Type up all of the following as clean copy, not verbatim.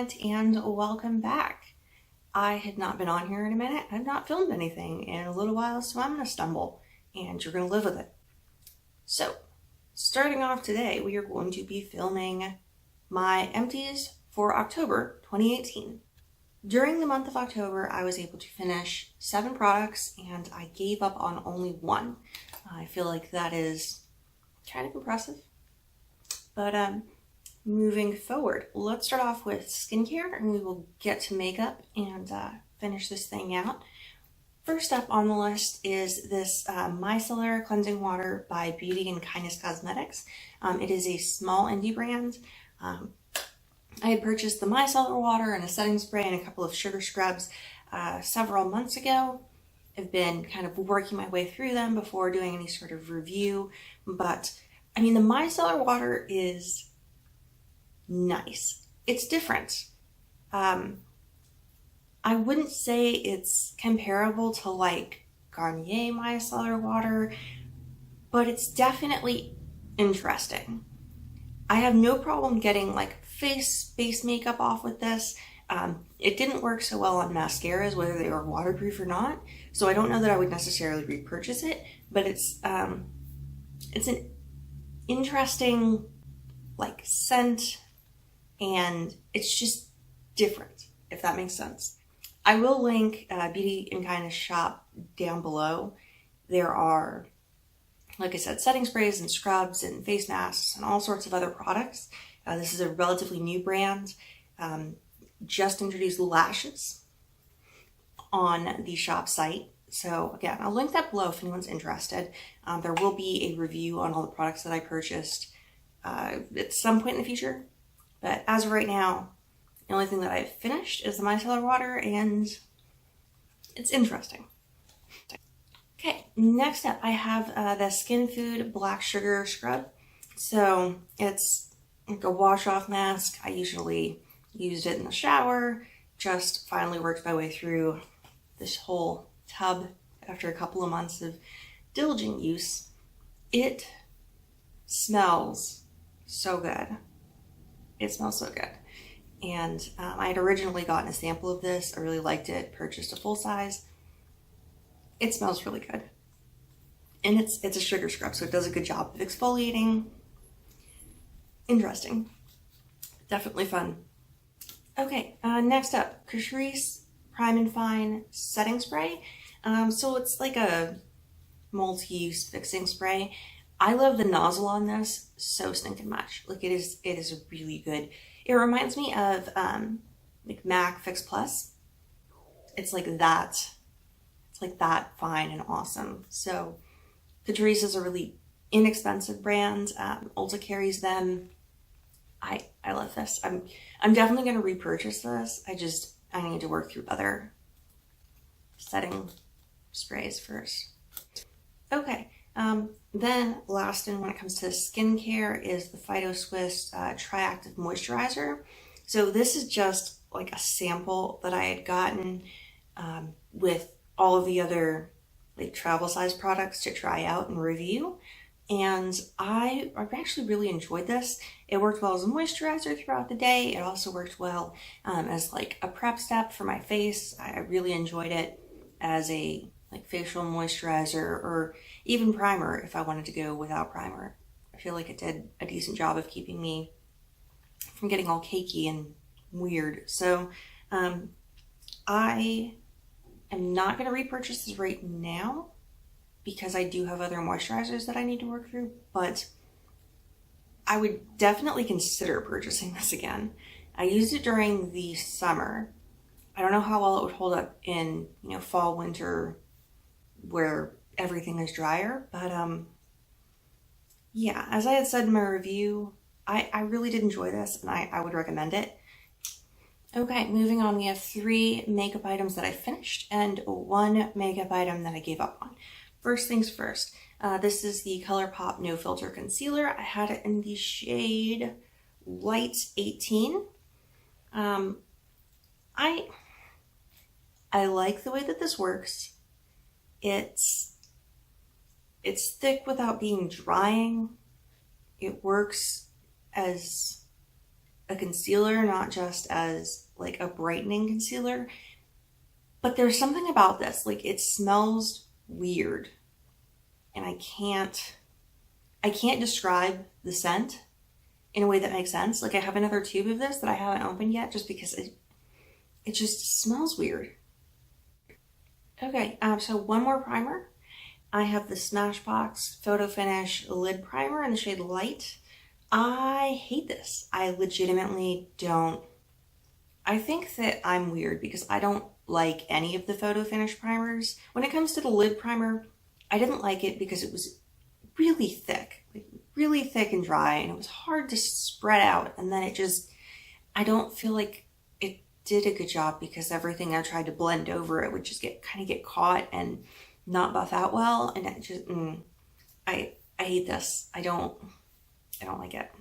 internet, and welcome back. I had not been on here in a minute. I've not filmed anything in a little while, so I'm gonna stumble and you're gonna live with it. So, starting off today, we are going to be filming my empties for October 2018. During the month of October, I was able to finish 7 products and I gave up on only 1. I feel like that is kind of impressive. But moving forward, let's start off with skincare and we will get to makeup and finish this thing out. First up on the list is this Micellar Cleansing Water by Beauty and Kindness Cosmetics. It is a small indie brand. I had purchased the micellar water and a setting spray and a couple of sugar scrubs several months ago. I've been kind of working my way through them before doing any sort of review, but I mean, the micellar water is nice. It's different. I wouldn't say it's comparable to like Garnier micellar water, but it's definitely interesting. I have no problem getting like base makeup off with this. It didn't work so well on mascaras, whether they were waterproof or not, so I don't know that I would necessarily repurchase it, but it's an interesting like scent, and it's just different, if that makes sense. I will link Beauty and Kindness shop down below. There are, like I said, setting sprays and scrubs and face masks and all sorts of other products. This is a relatively new brand. Just introduced lashes on the shop site. So again, I'll link that below if anyone's interested. There will be a review on all the products that I purchased at some point in the future. But as of right now, the only thing that I've finished is the micellar water, and it's interesting. Okay, next up I have the Skin Food Black Sugar Scrub. So it's like a wash-off mask. I usually used it in the shower, just finally worked my way through this whole tub after a couple of months of diligent use. It smells so good. It smells so good. And I had originally gotten a sample of this. I really liked it, purchased a full size. It smells really good. And it's a sugar scrub, so it does a good job of exfoliating. Interesting. Definitely fun. Okay, next up, Catrice Prime and Fine Setting Spray. So it's like a multi-use fixing spray. I love the nozzle on this so stinking much. Like it is really good. It reminds me of like MAC Fix Plus. It's like that. It's like that fine and awesome. So Catrice is a really inexpensive brand. Ulta carries them. I love this. I'm definitely going to repurchase this. I need to work through other setting sprays first. Okay, then last in when it comes to skincare is the Phyto Swiss Triactive Moisturizer. So this is just like a sample that I had gotten with all of the other like travel size products to try out and review. And I've actually really enjoyed this. It worked well as a moisturizer throughout the day. It also worked well as like a prep step for my face. I really enjoyed it as a like facial moisturizer or even primer if I wanted to go without primer. I feel like it did a decent job of keeping me from getting all cakey and weird. So I am not going to repurchase this right now, because I do have other moisturizers that I need to work through, but I would definitely consider purchasing this again. I used it during the summer. I don't know how well it would hold up in, fall, winter, where everything is drier, but yeah, as I had said in my review, I really did enjoy this and I would recommend it. Okay, moving on, we have 3 makeup items that I finished and 1 makeup item that I gave up on. First things first, this is the ColourPop No Filter Concealer. I had it in the shade Light 18. I like the way that this works. It's thick without being drying. It works as a concealer, not just as like a brightening concealer. But there's something about this, like it smells weird. And I can't describe the scent in a way that makes sense. Like I have another tube of this that I haven't opened yet just because it just smells weird. Okay, so one more primer. I have the Smashbox Photo Finish Lid Primer in the shade Light. I hate this. I legitimately don't. I think that I'm weird because I don't like any of the Photo Finish primers. When it comes to the lid primer, I didn't like it because it was really thick, like really thick and dry, and it was hard to spread out. And then I don't feel like it did a good job because everything I tried to blend over it would just kind of get caught and not buff out well. And it just, I hate this. I don't like it.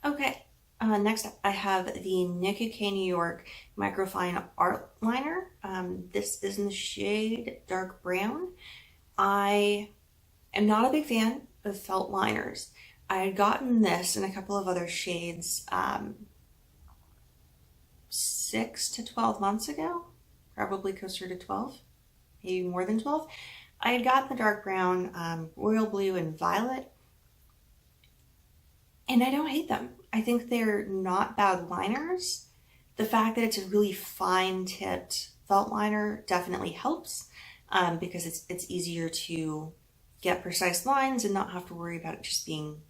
Okay. Next up, I have the Nicka K New York Microfine Art Liner. This is in the shade Dark Brown. I am not a big fan of felt liners. I had gotten this in a couple of other shades 6 to 12 months ago, probably closer to 12, maybe more than 12. I had gotten the dark brown, royal blue, and violet, and I don't hate them. I think they're not bad liners. The fact that it's a really fine tipped felt liner definitely helps because it's easier to get precise lines and not have to worry about it just being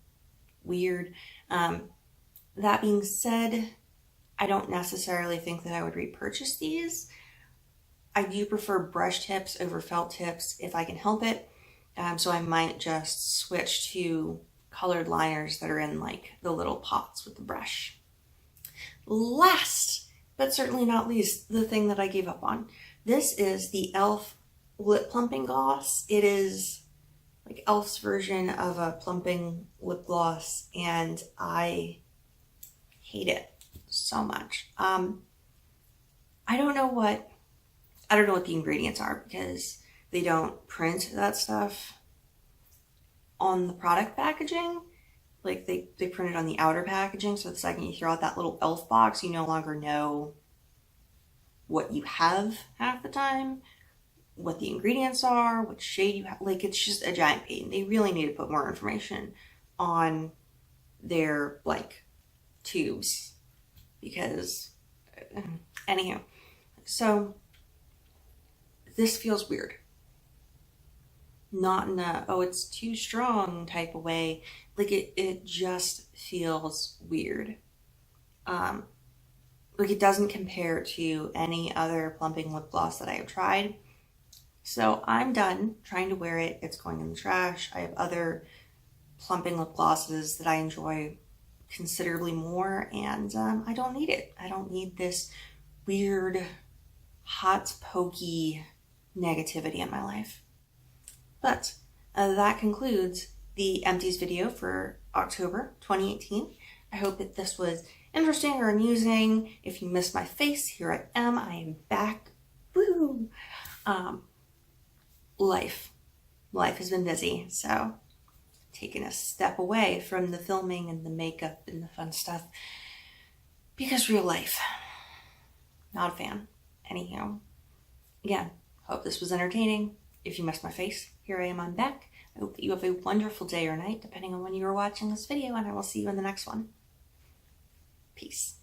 weird. That being said, I don't necessarily think that I would repurchase these. I do prefer brush tips over felt tips if I can help it. So I might just switch to colored liners that are in like the little pots with the brush. Last, but certainly not least, the thing that I gave up on. This is the e.l.f. Lip Plumping Gloss. It is like e.l.f.'s version of a plumping lip gloss, and I hate it so much. I don't know what the ingredients are because they don't print that stuff on the product packaging. Like they print it on the outer packaging, so the second you throw out that little e.l.f. box, you no longer know what you have half the time, what the ingredients are, what shade you have. Like it's just a giant pain. They really need to put more information on their like tubes because anyhow. So this feels weird. Not in a, oh, it's too strong type of way. Like it just feels weird. Like it doesn't compare to any other plumping lip gloss that I have tried. So I'm done trying to wear it. It's going in the trash. I have other plumping lip glosses that I enjoy considerably more, and I don't need it. I don't need this weird, hot, pokey negativity in my life. But that concludes the Empties video for October 2018. I hope that this was interesting or amusing. If you missed my face, here I am. I am back. Woo! Life has been busy, so taking a step away from the filming and the makeup and the fun stuff because real life, not a fan. Anyhow, again, hope this was entertaining. If you missed my face, here I am, I'm back. I hope that you have a wonderful day or night, depending on when you are watching this video, and I will see you in the next one. Peace.